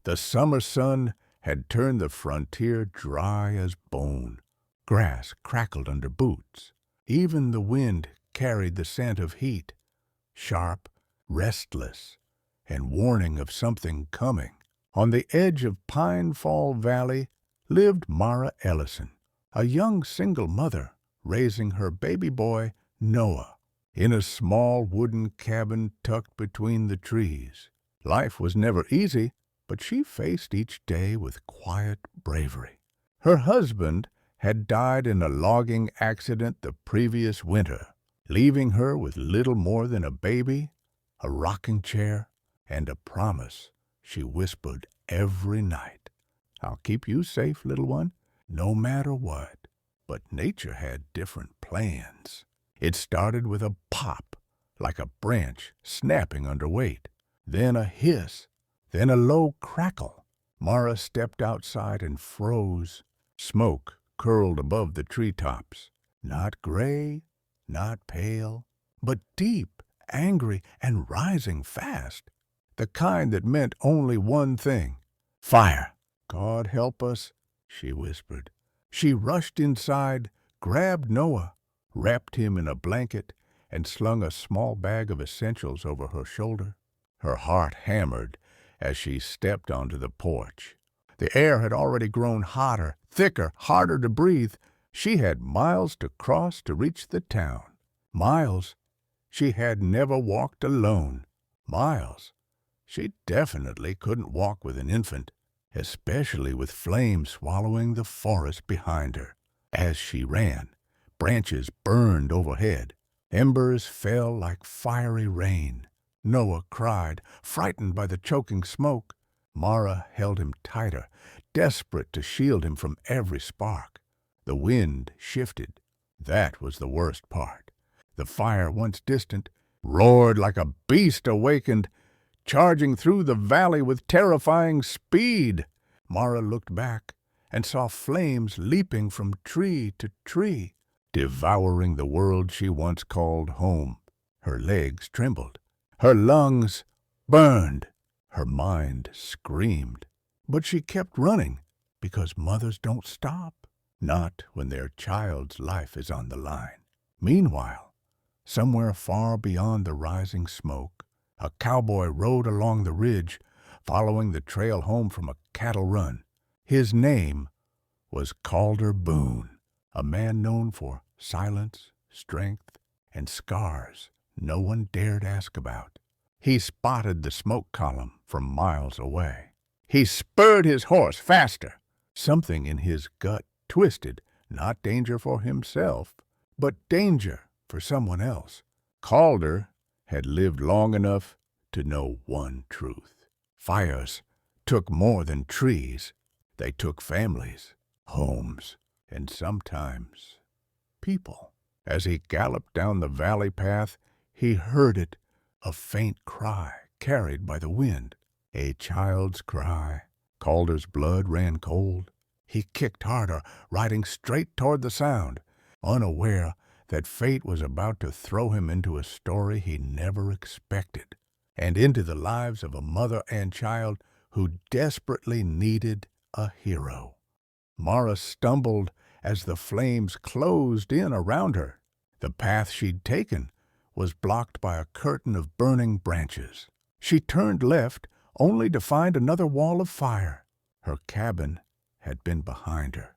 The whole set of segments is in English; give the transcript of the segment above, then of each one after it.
The summer sun had turned the frontier dry as bone. Grass crackled under boots. Even the wind carried the scent of heat, sharp, restless, and warning of something coming. On the edge of Pinefall Valley lived Mara Ellison, a young single mother raising her baby boy, Noah, in a small wooden cabin tucked between the trees. Life was never easy, but she faced each day with quiet bravery. Her husband had died in a logging accident the previous winter, leaving her with little more than a baby, a rocking chair, and a promise she whispered every night. "I'll keep you safe, little one, no matter what." But nature had different plans. It started with a pop, like a branch snapping under weight, then a hiss, then a low crackle. Mara stepped outside and froze. Smoke curled above the treetops, not gray, not pale, but deep, angry, and rising fast. The kind that meant only one thing: fire. "God help us," she whispered. She rushed inside, grabbed Noah, wrapped him in a blanket, and slung a small bag of essentials over her shoulder. Her heart hammered as she stepped onto the porch. The air had already grown hotter, thicker, harder to breathe. She had miles to cross to reach the town. Miles she had never walked alone. Miles she definitely couldn't walk with an infant, especially with flames swallowing the forest behind her. As she ran, branches burned overhead. Embers fell like fiery rain. Noah cried, frightened by the choking smoke. Mara held him tighter, desperate to shield him from every spark. The wind shifted. That was the worst part. The fire, once distant, roared like a beast awakened, charging through the valley with terrifying speed. Mara looked back and saw flames leaping from tree to tree, devouring the world she once called home. Her legs trembled. Her lungs burned. Her mind screamed. But she kept running, because mothers don't stop, not when their child's life is on the line. Meanwhile, somewhere far beyond the rising smoke, a cowboy rode along the ridge, following the trail home from a cattle run. His name was Calder Boone, a man known for silence, strength, and scars no one dared ask about. He spotted the smoke column from miles away. He spurred his horse faster. Something in his gut twisted, not danger for himself, but danger for someone else. Calder had lived long enough to know one truth. Fires took more than trees. They took families, homes, and sometimes people. As he galloped down the valley path, he heard it, a faint cry carried by the wind. A child's cry. Calder's blood ran cold. He kicked harder, riding straight toward the sound, unaware that fate was about to throw him into a story he never expected, and into the lives of a mother and child who desperately needed a hero. Mara stumbled as the flames closed in around her. The path she'd taken was blocked by a curtain of burning branches. She turned left, only to find another wall of fire. Her cabin had been behind her.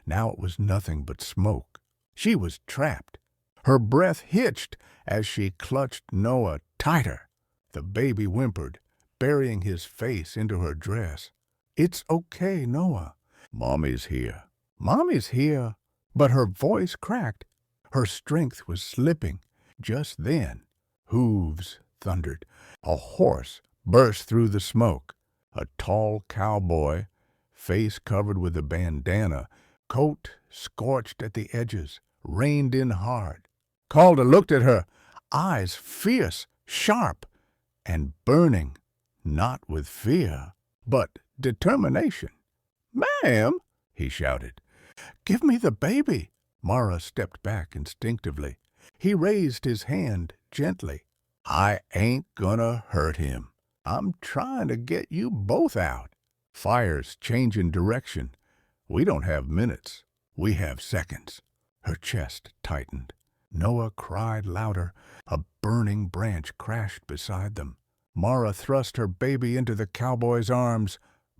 Now it was nothing but smoke. She was trapped. Her breath hitched as she clutched Noah tighter. The baby whimpered, burying his face into her dress. "It's okay, Noah. Mommy's here." "Mommy's here." But her voice cracked. Her strength was slipping. Just then, hooves thundered. A horse burst through the smoke. A tall cowboy, face covered with a bandana, coat scorched at the edges, reined in hard. Calder looked at her, eyes fierce, sharp, and burning, not with fear, but determination. "Ma'am," he shouted, "give me the baby." Mara stepped back instinctively. He raised his hand gently. "I ain't gonna hurt him. I'm trying to get you both out." Fires changing direction. We don't have minutes. We have seconds. Her chest tightened. Noah cried louder. A burning branch crashed beside them. Mara thrust her baby into the cowboy's arms.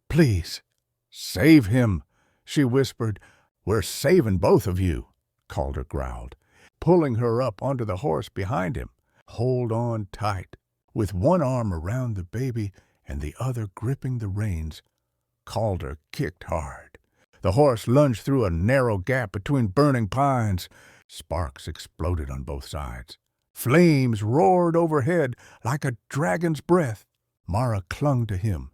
"Please, save him," she whispered. "We're saving both of you," Calder growled, pulling her up onto the horse behind him. "Hold on tight." With one arm around the baby and the other gripping the reins, Calder kicked hard. The horse lunged through a narrow gap between burning pines. Sparks exploded on both sides. Flames roared overhead like a dragon's breath. Mara clung to him,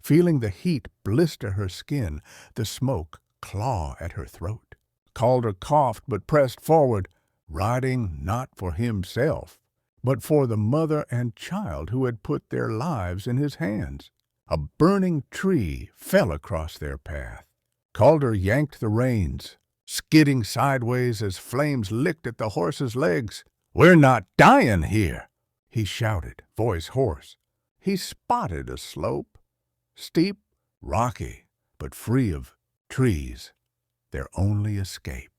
feeling the heat blister her skin, the smoke claw at her throat. Calder coughed but pressed forward, riding not for himself, but for the mother and child who had put their lives in his hands. A burning tree fell across their path. Calder yanked the reins, skidding sideways as flames licked at the horse's legs. "We're not dying here," he shouted, voice hoarse. He spotted a slope, steep, rocky, but free of trees, their only escape.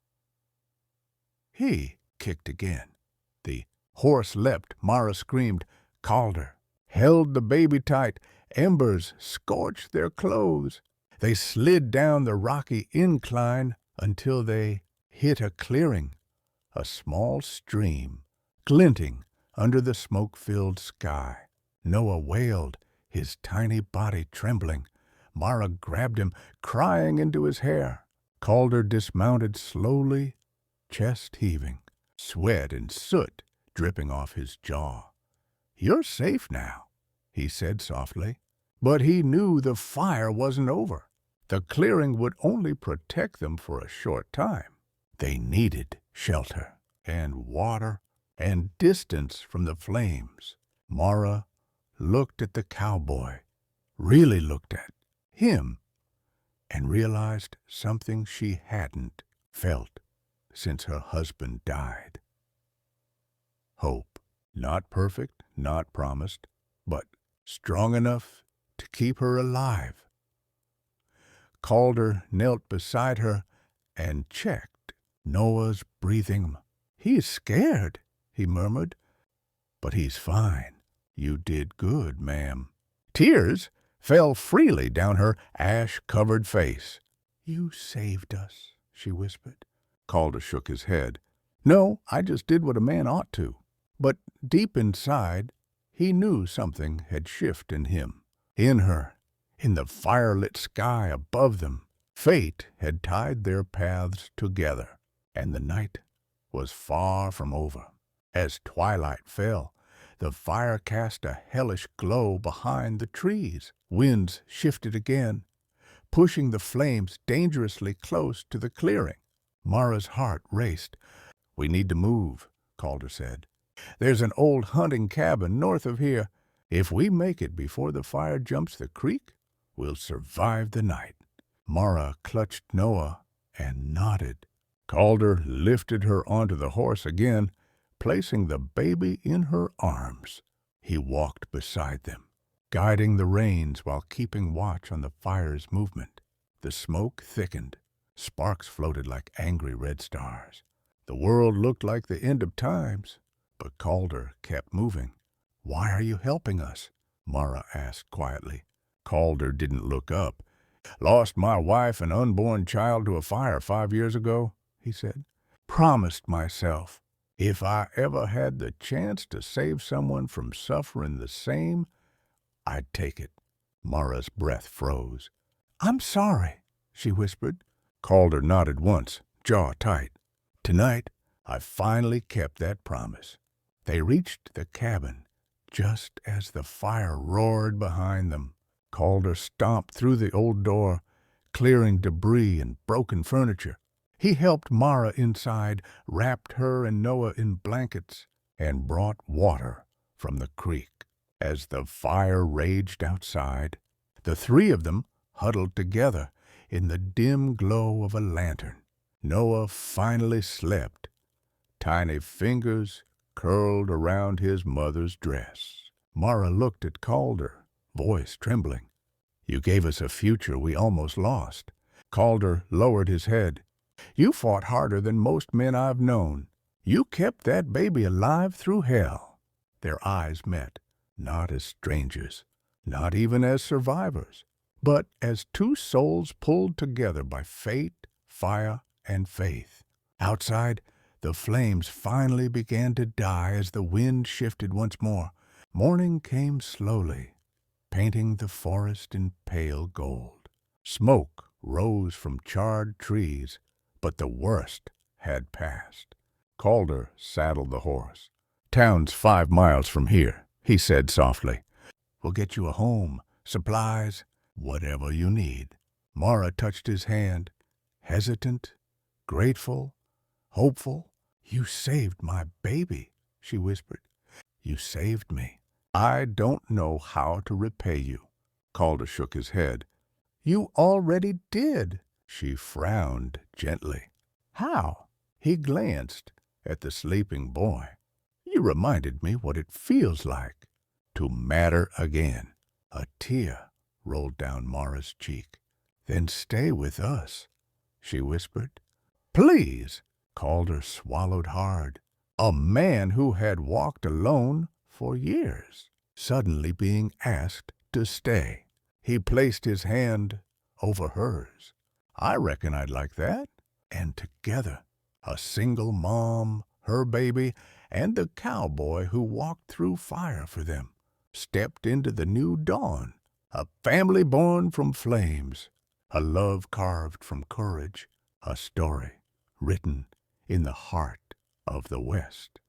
He kicked again. The horse leapt. Mara screamed. Calder held the baby tight. Embers scorched their clothes. They slid down the rocky incline until they hit a clearing, a small stream, glinting under the smoke-filled sky. Noah wailed, his tiny body trembling. Mara grabbed him, crying into his hair. Calder dismounted slowly, chest heaving, sweat and soot dripping off his jaw. "You're safe now," he said softly. But he knew the fire wasn't over. The clearing would only protect them for a short time. They needed shelter and water and distance from the flames. Mara looked at the cowboy, really looked at him, and realized something she hadn't felt since her husband died. Hope. Not perfect, not promised, but strong enough to keep her alive. Calder knelt beside her and checked Noah's breathing. "He's scared," he murmured. "But he's fine. You did good, ma'am." Tears fell freely down her ash-covered face. "You saved us," she whispered. Calder shook his head. "No, I just did what a man ought to." But deep inside, he knew something had shifted in him, in her, in the firelit sky above them. Fate had tied their paths together, and the night was far from over. As twilight fell, the fire cast a hellish glow behind the trees. Winds shifted again, pushing the flames dangerously close to the clearing. Mara's heart raced. "We need to move," Calder said. "There's an old hunting cabin north of here. If we make it before the fire jumps the creek, we'll survive the night." Mara clutched Noah and nodded. Calder lifted her onto the horse again, placing the baby in her arms. He walked beside them, guiding the reins while keeping watch on the fire's movement. The smoke thickened. Sparks floated like angry red stars. The world looked like the end of times, but Calder kept moving. "Why are you helping us?" Mara asked quietly. Calder didn't look up. "Lost my wife and unborn child to a fire 5 years ago," he said. "Promised myself, if I ever had the chance to save someone from suffering the same, I'd take it." Mara's breath froze. "I'm sorry," she whispered. Calder nodded once, jaw tight. "Tonight, I finally kept that promise." They reached the cabin just as the fire roared behind them. Calder stomped through the old door, clearing debris and broken furniture. He helped Mara inside, wrapped her and Noah in blankets, and brought water from the creek. As the fire raged outside, the three of them huddled together in the dim glow of a lantern. Noah finally slept. Tiny fingers curled around his mother's dress. Mara looked at Calder, voice trembling. You gave us a future we almost lost. Calder lowered his head. You fought harder than most men I've known. You kept that baby alive through hell. Their eyes met, not as strangers, not even as survivors, but as two souls pulled together by fate, fire, and faith. Outside, the flames finally began to die as the wind shifted once more. Morning came slowly, painting the forest in pale gold. Smoke rose from charred trees, but the worst had passed. Calder saddled the horse. "Town's 5 miles from here," he said softly. "We'll get you a home, supplies, whatever you need." Mara touched his hand, hesitant, grateful, hopeful. "You saved my baby," she whispered. "You saved me. I don't know how to repay you." Calder shook his head. "You already did." She frowned gently. "How?" He glanced at the sleeping boy. "You reminded me what it feels like to matter again." A tear rolled down Mara's cheek. "Then stay with us," she whispered. "Please." Calder swallowed hard. A man who had walked alone for years, suddenly being asked to stay. He placed his hand over hers. "I reckon I'd like that." And together, a single mom, her baby, and the cowboy who walked through fire for them, stepped into the new dawn. A family born from flames, a love carved from courage, a story written in the heart of the West.